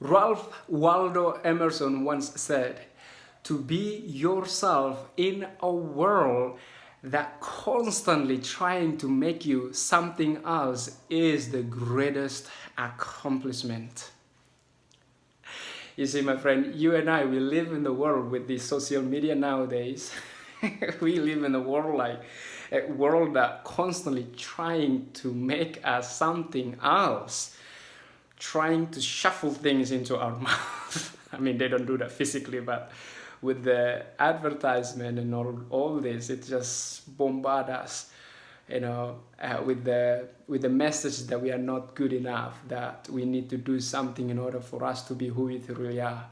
Ralph Waldo Emerson once said, "To be yourself in a world that constantly trying to make you something else is the greatest accomplishment." You see, my friend, you and I, we live in the world with the social media nowadays. We live in a world that constantly trying to make us something else, trying to shuffle things into our mouth. I mean, they don't do that physically, but with the advertisement and all this, it just bombards us, with the message that we are not good enough, that we need to do something in order for us to be who we really are,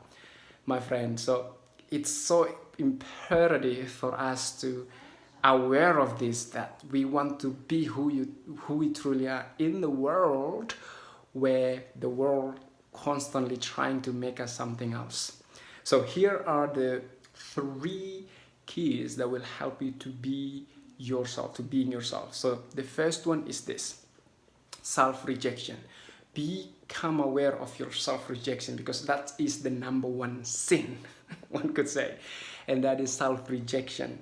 my friend. So it's so imperative for us to aware of this, that we want to be who we truly are in the world, where the world constantly trying to make us something else. So here are the 3 keys that will help you to be yourself, to being yourself. So the first one is this: self-rejection. Become aware of your self-rejection, because that is the number 1 sin, one could say, and that is self-rejection,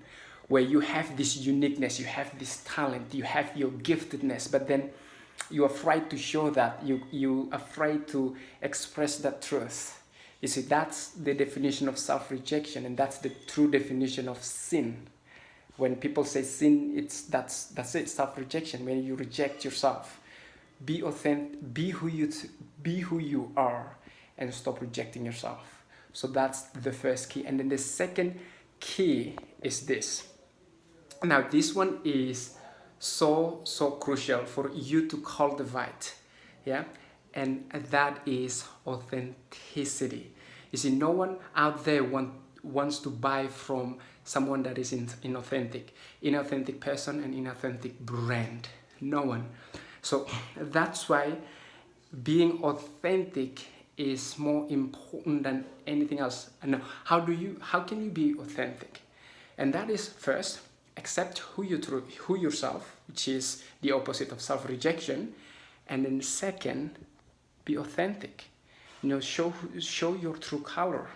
where you have this uniqueness, you have this talent, you have your giftedness, but then you're afraid to show that, you're afraid to express that truth. You see, that's the definition of self-rejection, and that's the true definition of sin. When people say sin, that's it, self-rejection, when you reject yourself. Be authentic, be who you are, and stop rejecting yourself. So that's the first key. And then the second key is this. Now this one is so crucial for you to cultivate, yeah, and that is authenticity. You see, no one out there wants to buy from someone that is inauthentic person and inauthentic brand. No one. So that's why being authentic is more important than anything else. And how can you be authentic? And that is, first, accept who yourself, which is the opposite of self-rejection. And then second, be authentic. Show your true color.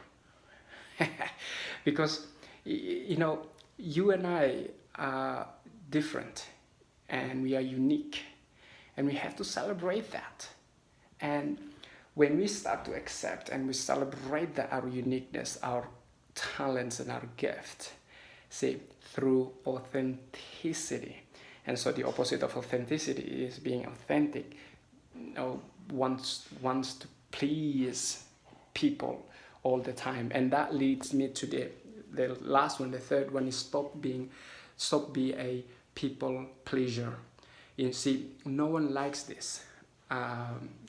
Because you and I are different, and we are unique, and we have to celebrate that. And when we start to accept and we celebrate our uniqueness, our talents, and our gift, see, through authenticity. And so the opposite of authenticity is being authentic, wants to please people all the time. And that leads me to the last one. The third one is stop be a people pleaser. You see, no one likes this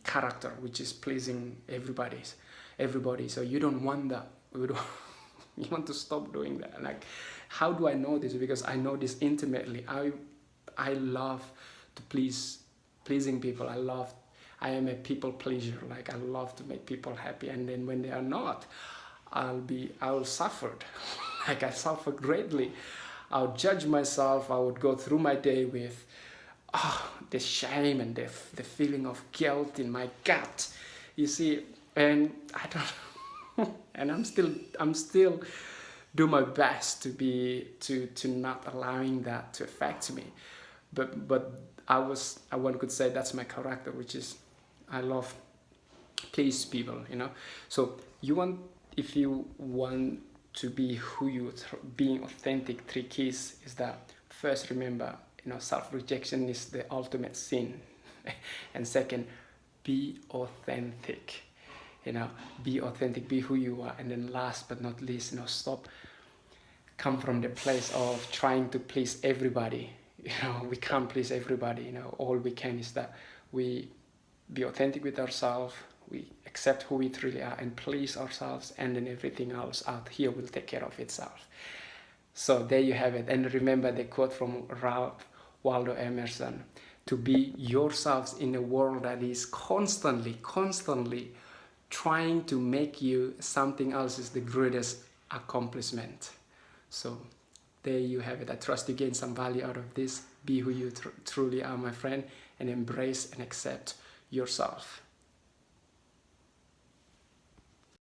character, which is pleasing everybody. So you don't want that. You want to stop doing that. Like, how do I know this? Because I know this intimately. I love to pleasing people. I am a people pleaser. Like, I love to make people happy, and then when they are not, I will suffer. Like, I suffer greatly. I'll judge myself. I would go through my day with the shame and the feeling of guilt in my gut. You see, and I don't, and I'm still do my best to not allowing that to affect me. But one could say that's my character, which is I love please people, So if you want to be who you being authentic, 3 keys is that, first, remember, self-rejection is the ultimate sin. And second, be authentic. Be authentic, be who you are. And then last but not least, come from the place of trying to please everybody. We can't please everybody. All we can is that we be authentic with ourselves, we accept who we truly are, and please ourselves, and then everything else out here will take care of itself. So there you have it. And remember the quote from Ralph Waldo Emerson: to be yourselves in a world that is constantly trying to make you something else is the greatest accomplishment. So there you have it. I trust you gain some value out of this. Be who you truly are, my friend, and embrace and accept yourself.